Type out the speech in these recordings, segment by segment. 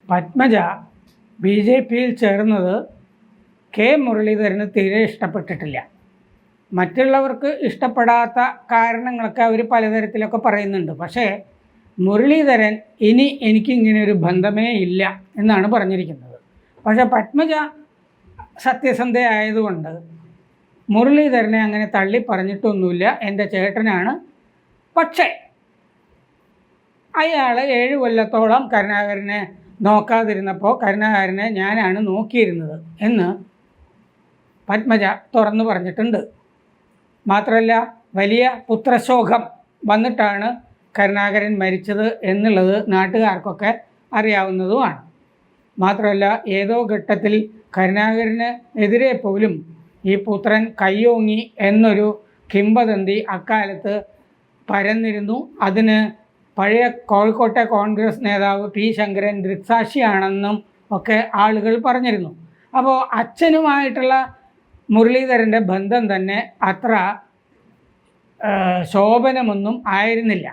Padmaja B J പിയിൽ ചേർന്നത് K മുരളീധരന് തീരെ ഇഷ്ടപ്പെട്ടിട്ടില്ല. മറ്റുള്ളവർക്ക് ഇഷ്ടപ്പെടാത്ത കാരണങ്ങളൊക്കെ അവർ പലതരത്തിലൊക്കെ പറയുന്നുണ്ട്. പക്ഷേ മുരളീധരൻ ഇനി എനിക്കിങ്ങനെ ഒരു ബന്ധമേ ഇല്ല എന്നാണ് പറഞ്ഞിരിക്കുന്നത്. പക്ഷേ പത്മജ സത്യസന്ധയായതുകൊണ്ട് മുരളീധരനെ അങ്ങനെ തള്ളി പറഞ്ഞിട്ടൊന്നുമില്ല. എൻ്റെ ചേട്ടനാണ്. പക്ഷേ അയാൾ 7 കൊല്ലത്തോളം കരുണാകരനെ നോക്കാതിരുന്നപ്പോൾ കരുണാകരനെ ഞാനാണ് നോക്കിയിരുന്നത് എന്ന് പത്മജ തുറന്നു പറഞ്ഞിട്ടുണ്ട്. മാത്രമല്ല, വലിയ പുത്രശോകം വന്നിട്ടാണ് കരുണാകരൻ മരിച്ചത് എന്നുള്ളത് നാട്ടുകാർക്കൊക്കെ അറിയാവുന്നതുമാണ്. മാത്രമല്ല, ഏതോ ഘട്ടത്തിൽ കരുണാകരന് എതിരെ പോലും ഈ പുത്രൻ കയ്യോങ്ങി എന്നൊരു കിംവദന്തി അക്കാലത്ത് പരന്നിരുന്നു. അതിന് പഴയ കോഴിക്കോട്ടെ കോൺഗ്രസ് നേതാവ് പി ശങ്കരൻ ദൃക്സാക്ഷിയാണെന്നും ഒക്കെ ആളുകൾ പറഞ്ഞിരുന്നു. അപ്പോൾ അച്ഛനുമായിട്ടുള്ള മുരളീധരൻ്റെ ബന്ധം തന്നെ അത്ര ശോഭനമൊന്നും ആയിരുന്നില്ല.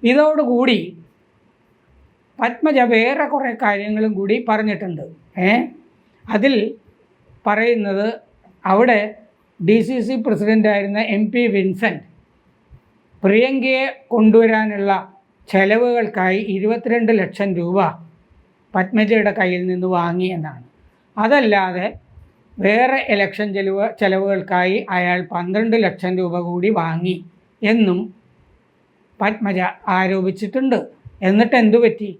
ഇതോടുകൂടി പത്മജ വേറെ കുറേ കാര്യങ്ങളും കൂടി പറഞ്ഞിട്ടുണ്ട്. അതിൽ പറയുന്നത്, അവിടെ DCC പ്രസിഡൻ്റായിരുന്ന MP വിൻസെൻ്റ് പ്രിയങ്കയെ കൊണ്ടുവരാനുള്ള ചെലവുകൾക്കായി 22 ലക്ഷം രൂപ പത്മജയുടെ കയ്യിൽ നിന്ന് വാങ്ങി എന്നാണ്. അതല്ലാതെ വേറെ ഇലക്ഷൻ ചെലവുകൾക്കായി അയാൾ 12 ലക്ഷം രൂപ കൂടി വാങ്ങി എന്നും പത്മജ ആരോപിച്ചിട്ടുണ്ട്. എന്നിട്ട് എന്തു പറ്റി?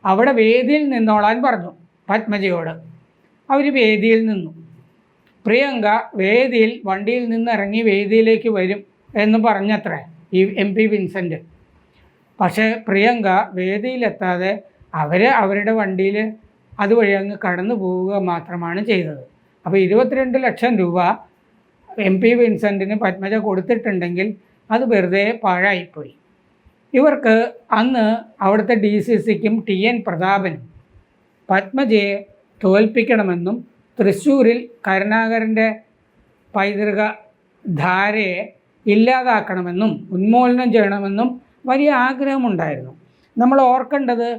അവിടെ വേദിയിൽ നിന്നോളാൻ പറഞ്ഞു പത്മജയോട്. അവർ വേദിയിൽ നിന്നു. പ്രിയങ്ക വേദിയിൽ വണ്ടിയിൽ നിന്ന് ഇറങ്ങി വേദിയിലേക്ക് വരും എന്ന് പറഞ്ഞത്രേ ഈ MP വിൻസെൻ്റ്. പക്ഷേ പ്രിയങ്ക വേദിയിലെത്താതെ അവരുടെ വണ്ടിയിൽ അതുവഴി അങ്ങ് കടന്നു പോവുക മാത്രമാണ് ചെയ്തത്. അപ്പോൾ 22 ലക്ഷം രൂപ MP വിൻസെൻറ്റിന് പത്മജ കൊടുത്തിട്ടുണ്ടെങ്കിൽ അത് വെറുതെ പാഴായിപ്പോയി. ഇവർക്ക് അന്ന് അവിടുത്തെ DCCക്കും TN പ്രതാപനും പത്മജയെ തോൽപ്പിക്കണമെന്നും തൃശ്ശൂരിൽ കരുണാകരൻ്റെ പൈതൃക ധാരയെ ഇല്ലാതാക്കണമെന്നും ഉന്മൂലനം ചെയ്യണമെന്നും വലിയ ആഗ്രഹമുണ്ടായിരുന്നു. നമ്മൾ ഓർക്കേണ്ടത്,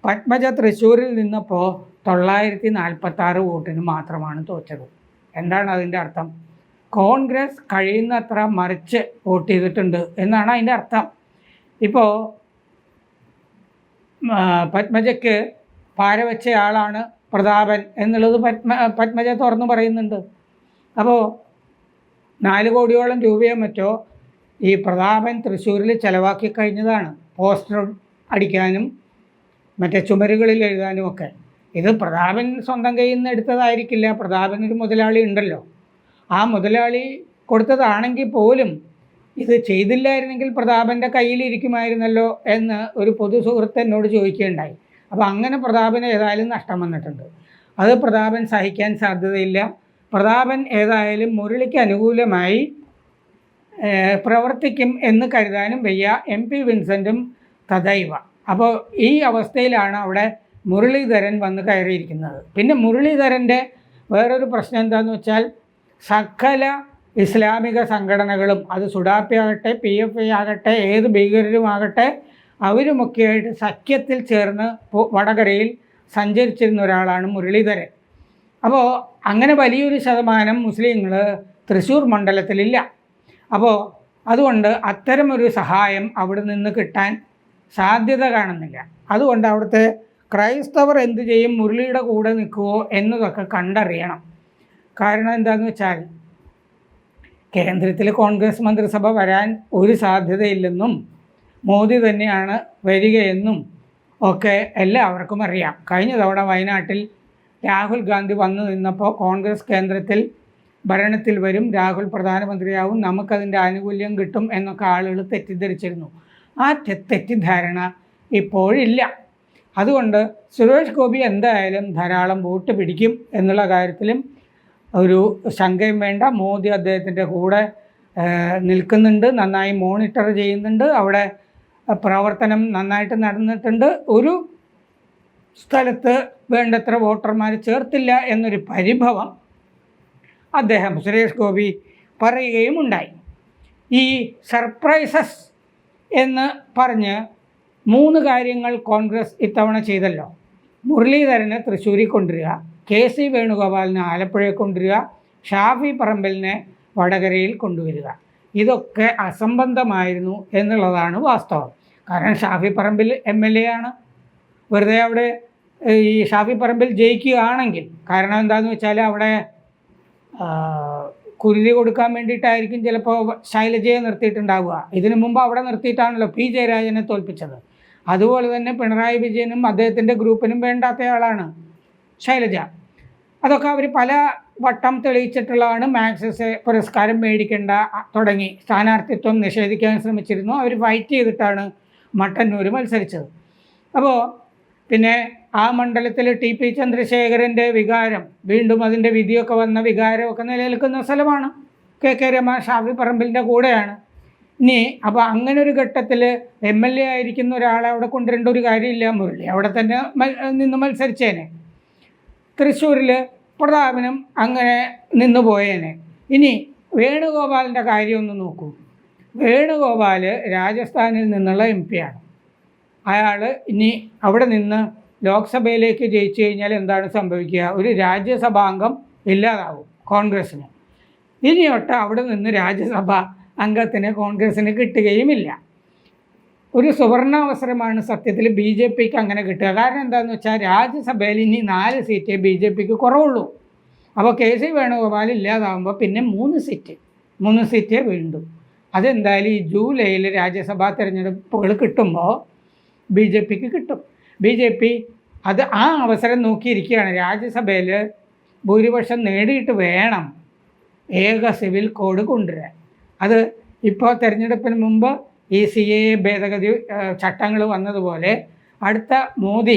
പത്മജ തൃശ്ശൂരിൽ നിന്നപ്പോൾ 946 വോട്ടിന് മാത്രമാണ് തോറ്റത്. എന്താണ് അതിൻ്റെ അർത്ഥം? കോൺഗ്രസ് കഴിയുന്നത്ര മറിച്ച് വോട്ട് ചെയ്തിട്ടുണ്ട് എന്നാണ് അതിൻ്റെ അർത്ഥം. ഇപ്പോൾ പത്മജയ്ക്ക് പാരവെച്ച ആളാണ് പ്രതാപൻ എന്നുള്ളത് പത്മജ തുറന്നു പറയുന്നുണ്ട്. അപ്പോൾ 4 കോടിയോളം രൂപയോ മറ്റോ ഈ പ്രതാപൻ തൃശ്ശൂരിൽ ചിലവാക്കി കഴിഞ്ഞതാണ്. പോസ്റ്റർ അടിക്കാനും മറ്റേ ചുമരുകളിൽ എഴുതാനും ഒക്കെ. ഇത് പ്രതാപൻ സ്വന്തം കയ്യിൽ നിന്ന് എടുത്തതായിരിക്കില്ല. പ്രതാപനൊരു മുതലാളി ഉണ്ടല്ലോ. ആ മുതലാളി കൊടുത്തതാണെങ്കിൽ പോലും ഇത് ചെയ്തില്ലായിരുന്നെങ്കിൽ പ്രതാപൻ്റെ കയ്യിലിരിക്കുമായിരുന്നല്ലോ എന്ന് ഒരു പൊതു സുഹൃത്ത് എന്നോട് ചോദിക്കുകയുണ്ടായി. അപ്പോൾ അങ്ങനെ പ്രതാപന് ഏതായാലും നഷ്ടം വന്നിട്ടുണ്ട്. അത് പ്രതാപൻ സഹിക്കാൻ സാധ്യതയില്ല. പ്രതാപൻ ഏതായാലും മുരളിക്ക് അനുകൂലമായി പ്രവർത്തിക്കും എന്ന് കരുതാനും വയ്യ. MP വിൻസെൻറ്റും തദൈവ. അപ്പോൾ ഈ അവസ്ഥയിലാണ് അവിടെ മുരളീധരൻ വന്ന് കയറിയിരിക്കുന്നത്. പിന്നെ മുരളീധരൻ്റെ വേറൊരു പ്രശ്നം എന്താണെന്ന് വെച്ചാൽ, സകല ഇസ്ലാമിക സംഘടനകളും, അത് സുഡാപ്പി ആകട്ടെ PFI ആകട്ടെ ഏത് ഭീകരരുമാകട്ടെ, അവരുമൊക്കെയായിട്ട് സഖ്യത്തിൽ ചേർന്ന് വടകരയിൽ സഞ്ചരിച്ചിരുന്ന ഒരാളാണ് മുരളീധരൻ. അപ്പോൾ അങ്ങനെ വലിയൊരു ശതമാനം മുസ്ലിങ്ങൾ തൃശ്ശൂർ മണ്ഡലത്തിലില്ല. അപ്പോൾ അതുകൊണ്ട് അത്തരമൊരു സഹായം അവിടെ നിന്ന് കിട്ടാൻ സാധ്യത കാണുന്നില്ല. അതുകൊണ്ട് അവിടുത്തെ ക്രൈസ്തവർ എന്തു ചെയ്യും, മുരളിയുടെ കൂടെ നിൽക്കുമോ എന്നതൊക്കെ കണ്ടറിയണം. കാരണം എന്താണെന്ന് വെച്ചാൽ, കേന്ദ്രത്തിൽ കോൺഗ്രസ് മന്ത്രിസഭ വരാൻ ഒരു സാധ്യതയില്ലെന്നും മോദി തന്നെയാണ് വരികയെന്നും ഒക്കെ എല്ലാവർക്കും അറിയാം. കഴിഞ്ഞ തവണ വയനാട്ടിൽ രാഹുൽ ഗാന്ധി വന്നു നിന്നപ്പോൾ കോൺഗ്രസ് കേന്ദ്രത്തിൽ ഭരണത്തിൽ വരും, രാഹുൽ പ്രധാനമന്ത്രിയാവും, നമുക്കതിൻ്റെ ആനുകൂല്യം കിട്ടും എന്നൊക്കെ ആളുകൾ തെറ്റിദ്ധരിച്ചിരുന്നു. ആ തെറ്റിദ്ധാരണ ഇപ്പോഴില്ല. അതുകൊണ്ട് സുരേഷ് ഗോപി എന്തായാലും ധാരാളം വോട്ട് പിടിക്കും എന്നുള്ള കാര്യത്തിലും ഒരു ശങ്കയും വേണ്ട. മോദി അദ്ദേഹത്തിൻ്റെ കൂടെ നിൽക്കുന്നുണ്ട്, നന്നായി മോണിറ്റർ ചെയ്യുന്നുണ്ട്, അവിടെ പ്രവർത്തനം നന്നായിട്ട് നടന്നിട്ടുണ്ട്. ഒരു സ്ഥലത്ത് വേണ്ടത്ര വോട്ടർമാർ ചേർത്തില്ല എന്നൊരു പരിഭവം അദ്ദേഹം സുരേഷ് ഗോപി പറയുകയും ഉണ്ടായി. ഈ സർപ്രൈസസ് എന്ന് പറഞ്ഞ് 3 കാര്യങ്ങൾ കോൺഗ്രസ് ഇത്തവണ ചെയ്തല്ലോ. മുരളീധരനെ തൃശ്ശൂരിൽ കൊണ്ടുവരിക, KC വേണുഗോപാലിനെ ആലപ്പുഴയിൽ കൊണ്ടുവരിക, ഷാഫി പറമ്പലിനെ വടകരയിൽ കൊണ്ടുവരിക. ഇതൊക്കെ അസംബന്ധമായിരുന്നു എന്നുള്ളതാണ് വാസ്തവം. കാരണം ഷാഫി പറമ്പിൽ MLA ആണ്. വെറുതെ അവിടെ ഈ ഷാഫി പറമ്പിൽ ജയിക്കുകയാണെങ്കിൽ, കാരണം എന്താണെന്ന് വെച്ചാൽ അവിടെ കുരുതി കൊടുക്കാൻ വേണ്ടിയിട്ടായിരിക്കും ചിലപ്പോൾ ശൈലജയെ നിർത്തിയിട്ടുണ്ടാവുക. ഇതിനു മുമ്പ് അവിടെ നിർത്തിയിട്ടാണല്ലോ P ജയരാജനെ തോൽപ്പിച്ചത്. അതുപോലെ തന്നെ പിണറായി വിജയനും അദ്ദേഹത്തിൻ്റെ ഗ്രൂപ്പിനും വേണ്ടാത്തയാളാണ് ശൈലജ. അതൊക്കെ അവർ പല വട്ടം തെളിയിച്ചിട്ടുള്ളതാണ്. മാക്സിസ് പുരസ്കാരം മേടിക്കേണ്ട തുടങ്ങി സ്ഥാനാർത്ഥിത്വം നിഷേധിക്കാൻ ശ്രമിച്ചിരുന്നു. അവർ ഫൈറ്റ് ചെയ്തിട്ടാണ് മട്ടന്നൂർ മത്സരിച്ചത്. അപ്പോൾ പിന്നെ ആ മണ്ഡലത്തിൽ TP ചന്ദ്രശേഖരൻ്റെ വികാരം, വീണ്ടും അതിൻ്റെ വിധിയൊക്കെ വന്ന വികാരമൊക്കെ നിലനിൽക്കുന്ന സ്ഥലമാണ്. KK രമ ഷാഫി പറമ്പിലിൻ്റെ കൂടെയാണ്. ഇനി അപ്പോൾ അങ്ങനെ ഒരു ഘട്ടത്തിൽ MLA ആയിരിക്കുന്ന ഒരാളെ അവിടെ കൊണ്ടുവരേണ്ട ഒരു കാര്യമില്ല. മുരളി അവിടെ തന്നെ നിന്ന് മത്സരിച്ചേനെ. തൃശ്ശൂരിൽ പ്രതാപനും അങ്ങനെ നിന്ന് പോയേനെ. ഇനി വേണുഗോപാലിൻ്റെ കാര്യം ഒന്ന് നോക്കൂ. വേണുഗോപാൽ രാജസ്ഥാനിൽ നിന്നുള്ള MP ആണ്. അയാൾ ഇനി അവിടെ നിന്ന് ലോക്സഭയിലേക്ക് ജയിച്ചു കഴിഞ്ഞാൽ എന്താണ് സംഭവിക്കുക? ഒരു രാജ്യസഭാംഗം ഇല്ലാതാവും കോൺഗ്രസ്സിന്. ഇനിയൊട്ട് അവിടെ നിന്ന് രാജ്യസഭ അംഗത്തിന് കോൺഗ്രസ്സിന് കിട്ടുകയുമില്ല. ഒരു സുവർണാവസരമാണ് സത്യത്തിൽ BJPക്ക് അങ്ങനെ കിട്ടുക. കാരണം എന്താണെന്ന് വെച്ചാൽ രാജ്യസഭയിൽ ഇനി 4 സീറ്റേ BJPക്ക് കുറവുള്ളൂ. അപ്പോൾ KC വേണുഗോപാൽ ഇല്ലാതാവുമ്പോൾ പിന്നെ 3 സീറ്റേ വീണ്ടും. അതെന്തായാലും ഈ ജൂലൈയിൽ രാജ്യസഭാ തിരഞ്ഞെടുപ്പുകൾ കിട്ടുമ്പോൾ BJPക്ക് കിട്ടും. BJP അത് ആ അവസരം നോക്കിയിരിക്കുകയാണ്. രാജ്യസഭയിൽ ഭൂരിപക്ഷം നേടിയിട്ട് വേണം ഏക സിവിൽ കോഡ് കൊണ്ടുവരാൻ. അത് ഇപ്പോൾ തിരഞ്ഞെടുപ്പിന് മുമ്പ് ഈ CAA ഭേദഗതി ചട്ടങ്ങൾ വന്നതുപോലെ അടുത്ത മോദി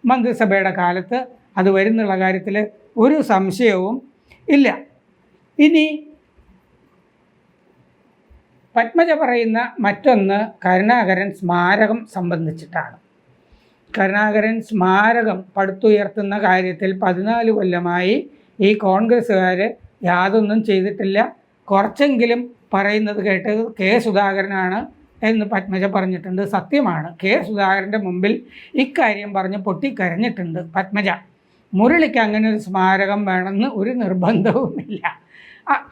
മന്ത്രിസഭയുടെ കാലത്ത് അത് വരുന്നുള്ള കാര്യത്തിൽ ഒരു സംശയവും ഇല്ല. ഇനി പത്മജ പറയുന്ന മറ്റൊന്ന് കരുണാകരൻ സ്മാരകം സംബന്ധിച്ചിട്ടാണ്. കരുണാകരൻ സ്മാരകം പടുത്തുയർത്തുന്ന കാര്യത്തിൽ 14 കൊല്ലമായി ഈ കോൺഗ്രസ്സുകാർ യാതൊന്നും ചെയ്തിട്ടില്ല. കുറച്ചെങ്കിലും പറയുന്നത് കേട്ടത് K സുധാകരനാണ് എന്ന് പത്മജ പറഞ്ഞിട്ടുണ്ട്. സത്യമാണ്. K സുധാകരൻ്റെ മുമ്പിൽ ഇക്കാര്യം പറഞ്ഞ് പൊട്ടിക്കരഞ്ഞിട്ടുണ്ട് പത്മജ. മുരളിക്ക് അങ്ങനെ ഒരു സ്മാരകം വേണമെന്ന് ഒരു നിർബന്ധവുമില്ല.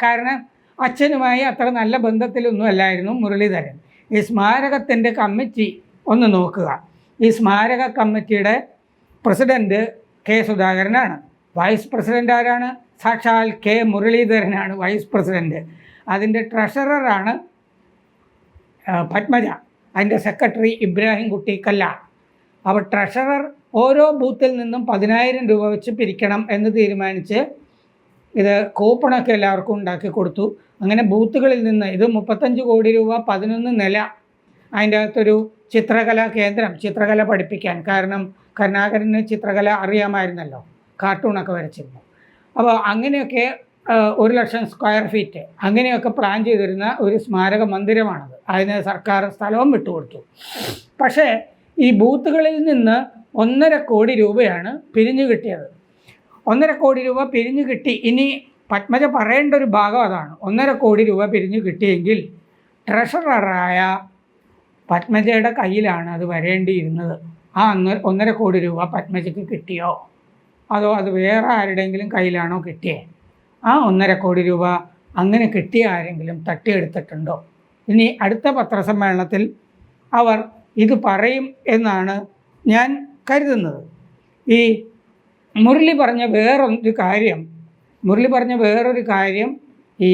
കാരണം അച്ഛനുമായി അത്ര നല്ല ബന്ധത്തിലൊന്നും അല്ലായിരുന്നു മുരളീധരൻ. ഈ സ്മാരകത്തിൻ്റെ കമ്മിറ്റി ഒന്ന് നോക്കുക. ഈ സ്മാരക കമ്മിറ്റിയുടെ പ്രസിഡൻറ്റ് K സുധാകരനാണ്. വൈസ് പ്രസിഡൻ്റ് ആരാണ്? സാക്ഷാൽ K മുരളീധരനാണ് വൈസ് പ്രസിഡൻറ്റ്. അതിൻ്റെ ട്രഷററാണ് പത്മജ. അതിൻ്റെ സെക്രട്ടറി ഇബ്രാഹിം കുട്ടി കല്ലാർ. അപ്പോൾ ട്രഷറർ ഓരോ ബൂത്തിൽ നിന്നും 10,000 രൂപ വെച്ച് പിരിക്കണം എന്ന് തീരുമാനിച്ച് ഇത് കൂപ്പണൊക്കെ എല്ലാവർക്കും ഉണ്ടാക്കി കൊടുത്തു. അങ്ങനെ ബൂത്തുകളിൽ നിന്ന് ഇത് 35 കോടി രൂപ 11 നില. അതിൻ്റെ അകത്തൊരു ചിത്രകലാ കേന്ദ്രം, ചിത്രകല പഠിപ്പിക്കാൻ. കാരണം കരുണാകരന് ചിത്രകല അറിയാമായിരുന്നല്ലോ, കാർട്ടൂണൊക്കെ വരച്ചിരുന്നു. അപ്പോൾ അങ്ങനെയൊക്കെ 1,00,000 സ്ക്വയർ ഫീറ്റ് അങ്ങനെയൊക്കെ പ്ലാൻ ചെയ്തിരുന്ന ഒരു സ്മാരക മന്ദിരമാണത്. അതിന് സർക്കാർ സ്ഥലവും വിട്ടുകൊടുത്തു. പക്ഷേ ഈ ബൂത്തുകളിൽ നിന്ന് 1.5 കോടി രൂപയാണ് പിരിഞ്ഞു കിട്ടിയത്. 1.5 കോടി രൂപ പിരിഞ്ഞു കിട്ടി. ഇനി പത്മജ പറയേണ്ട ഒരു ഭാഗം അതാണ്. 1.5 കോടി രൂപ പിരിഞ്ഞു കിട്ടിയെങ്കിൽ ട്രഷററായ പത്മജയുടെ കയ്യിലാണ് അത് വരേണ്ടിയിരുന്നത്. ആ 1.5 കോടി രൂപ പത്മജയ്ക്ക് കിട്ടിയോ, അതോ അത് വേറെ ആരുടെയെങ്കിലും കയ്യിലാണോ കിട്ടിയേ? ആ 1.5 കോടി രൂപ അങ്ങനെ കിട്ടിയ ആരെങ്കിലും തട്ടിയെടുത്തിട്ടുണ്ടോ? ഇനി അടുത്ത പത്രസമ്മേളനത്തിൽ അവർ ഇത് പറയും എന്നാണ് ഞാൻ കരുതുന്നത്. ഈ മുരളി പറഞ്ഞ വേറൊരു കാര്യം ഈ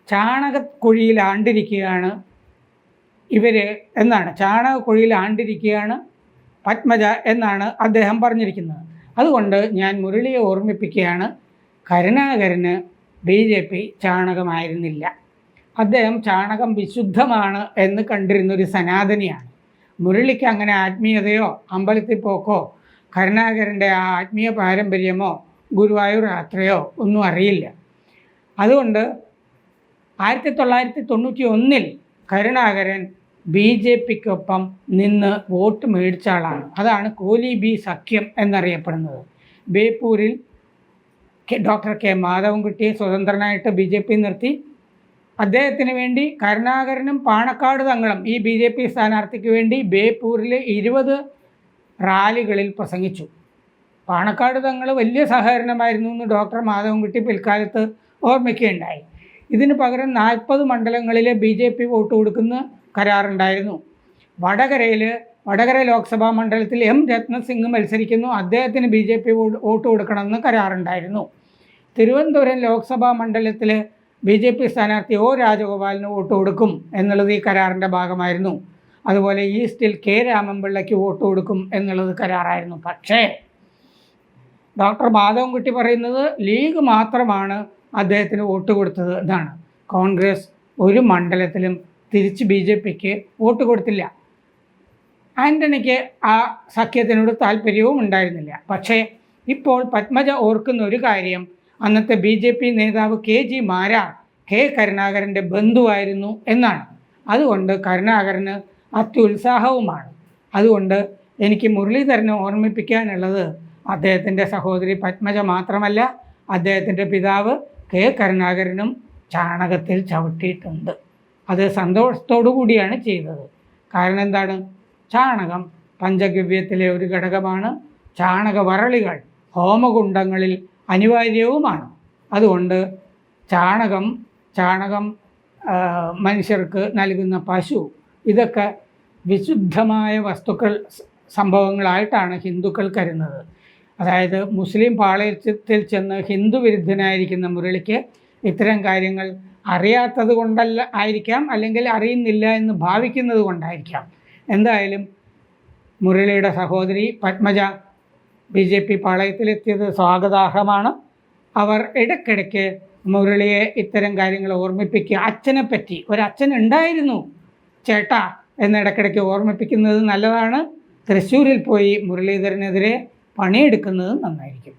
ചാണകക്കുഴിയിൽ ആണ്ടിരിക്കുകയാണ് ഇവർ എന്നാണ്. ചാണകക്കുഴിയിൽ ആണ്ടിരിക്കുകയാണ് പത്മജ എന്നാണ് അദ്ദേഹം പറഞ്ഞിരിക്കുന്നത്. അതുകൊണ്ട് ഞാൻ മുരളിയെ ഓർമ്മിപ്പിക്കുകയാണ്, കരുണാകരന് BJP ചാണകമായിരുന്നില്ല. അദ്ദേഹം ചാണകം വിശുദ്ധമാണ് എന്ന് കണ്ടിരുന്നൊരു സനാതനിയാണ്. മുരളിക്ക് അങ്ങനെ ആത്മീയതയോ അമ്പലത്തിൽ പോക്കോ കരുണാകരൻ്റെ ആ ആത്മീയ പാരമ്പര്യമോ ഗുരുവായൂർ യാത്രയോ ഒന്നും അറിയില്ല. അതുകൊണ്ട് 1991 കരുണാകരൻ BJPക്കൊപ്പം നിന്ന് വോട്ട് മേടിച്ച ആളാണ്. അതാണ് കോലി ബി സഖ്യം എന്നറിയപ്പെടുന്നത്. ബേപ്പൂരിൽ ഡോക്ടർ K മാധവൻകുട്ടിയെ സ്വതന്ത്രനായിട്ട് BJP നിർത്തി. അദ്ദേഹത്തിന് വേണ്ടി കരുണാകരനും പാണക്കാട് തങ്ങളും ഈ BJP സ്ഥാനാർത്ഥിക്ക് വേണ്ടി ബേപ്പൂരിൽ 20 റാലികളിൽ പ്രസംഗിച്ചു. പാണക്കാട് തങ്ങൾ വലിയ സഹകരണമായിരുന്നു എന്ന് ഡോക്ടർ മാധവൻകുട്ടി പിൽക്കാലത്ത് ഓർമ്മിക്കുകയുണ്ടായി. ഇതിന് പകരം 40 മണ്ഡലങ്ങളിലെ BJP വോട്ട് കൊടുക്കുന്ന കരാറുണ്ടായിരുന്നു. വടകര ലോക്സഭാ മണ്ഡലത്തിൽ M. രത്നസിംഗ് മത്സരിക്കുന്നു, അദ്ദേഹത്തിന് BJP വോട്ട് കൊടുക്കണമെന്ന് കരാറുണ്ടായിരുന്നു. തിരുവനന്തപുരം ലോക്സഭാ മണ്ഡലത്തിൽ BJP സ്ഥാനാർത്ഥി O. രാജഗോപാലിന് വോട്ട് കൊടുക്കും എന്നുള്ളത് ഈ കരാറിൻ്റെ ഭാഗമായിരുന്നു. അതുപോലെ ഈസ്റ്റിൽ K. രാമൻപിള്ളയ്ക്ക് വോട്ട് കൊടുക്കും എന്നുള്ളത് കരാറായിരുന്നു. പക്ഷേ ഡോക്ടർ മാധവൻകുട്ടി പറയുന്നത് ലീഗ് മാത്രമാണ് അദ്ദേഹത്തിന് വോട്ട് കൊടുത്തത് എന്നാണ്. കോൺഗ്രസ് ഒരു മണ്ഡലത്തിലും തിരിച്ച് BJPക്ക് വോട്ട് കൊടുത്തില്ല. ആൻ്റണിക്ക് ആ സഖ്യത്തിനോട് താല്പര്യവും ഉണ്ടായിരുന്നില്ല. പക്ഷേ ഇപ്പോൾ പത്മജ ഓർക്കുന്ന ഒരു കാര്യം, അന്നത്തെ BJP നേതാവ് KG മാരാർ K. കരുണാകരൻ്റെ ബന്ധുവായിരുന്നു എന്നാണ്. അതുകൊണ്ട് കരുണാകരന് അത്യുത്സാഹവുമാണ്. അതുകൊണ്ട് എനിക്ക് മുരളീധരനെ ഓർമ്മിപ്പിക്കാനുള്ളത് അദ്ദേഹത്തിൻ്റെ സഹോദരി പത്മജ മാത്രമല്ല, അദ്ദേഹത്തിൻ്റെ പിതാവ് K. കരുണാകരനും ചാണകത്തിൽ ചവിട്ടിയിട്ടുണ്ട്. അത് സന്തോഷത്തോടു കൂടിയാണ് ചെയ്തത്. കാരണം എന്താണ്? ചാണകം പഞ്ചഗവ്യത്തിലെ ഒരു ഘടകമാണ്. ചാണകവറളികൾ ഹോമകുണ്ഡങ്ങളിൽ അനിവാര്യവുമാണ്. അതുകൊണ്ട് ചാണകം മനുഷ്യർക്ക് നൽകുന്ന പശു, ഇതൊക്കെ വിശുദ്ധമായ സംഭവങ്ങളായിട്ടാണ് ഹിന്ദുക്കൾ കരുതുന്നത്. അതായത് മുസ്ലിം പാളയത്തിൽ ചെന്ന് ഹിന്ദു വിരുദ്ധനായിരിക്കുന്ന മുരളിക്ക് ഇത്തരം കാര്യങ്ങൾ അറിയാത്തത് കൊണ്ടല്ല ആയിരിക്കാം, അല്ലെങ്കിൽ അറിയുന്നില്ല എന്ന് ഭാവിക്കുന്നത് കൊണ്ടായിരിക്കാം. എന്തായാലും മുരളിയുടെ സഹോദരി പത്മജ BJP പാളയത്തിലെത്തിയത് സ്വാഗതാർഹമാണ്. അവർ ഇടയ്ക്കിടയ്ക്ക് മുരളിയെ ഇത്തരം കാര്യങ്ങൾ ഓർമ്മിപ്പിക്കുക, അച്ഛനെപ്പറ്റി ഒരച്ഛൻ ഉണ്ടായിരുന്നു ചേട്ടാ എന്നിടയ്ക്കിടയ്ക്ക് ഓർമ്മിപ്പിക്കുന്നത് നല്ലതാണ്. തൃശ്ശൂരിൽ പോയി മുരളീധരനെതിരെ പണിയെടുക്കുന്നത് നന്നായിരിക്കും.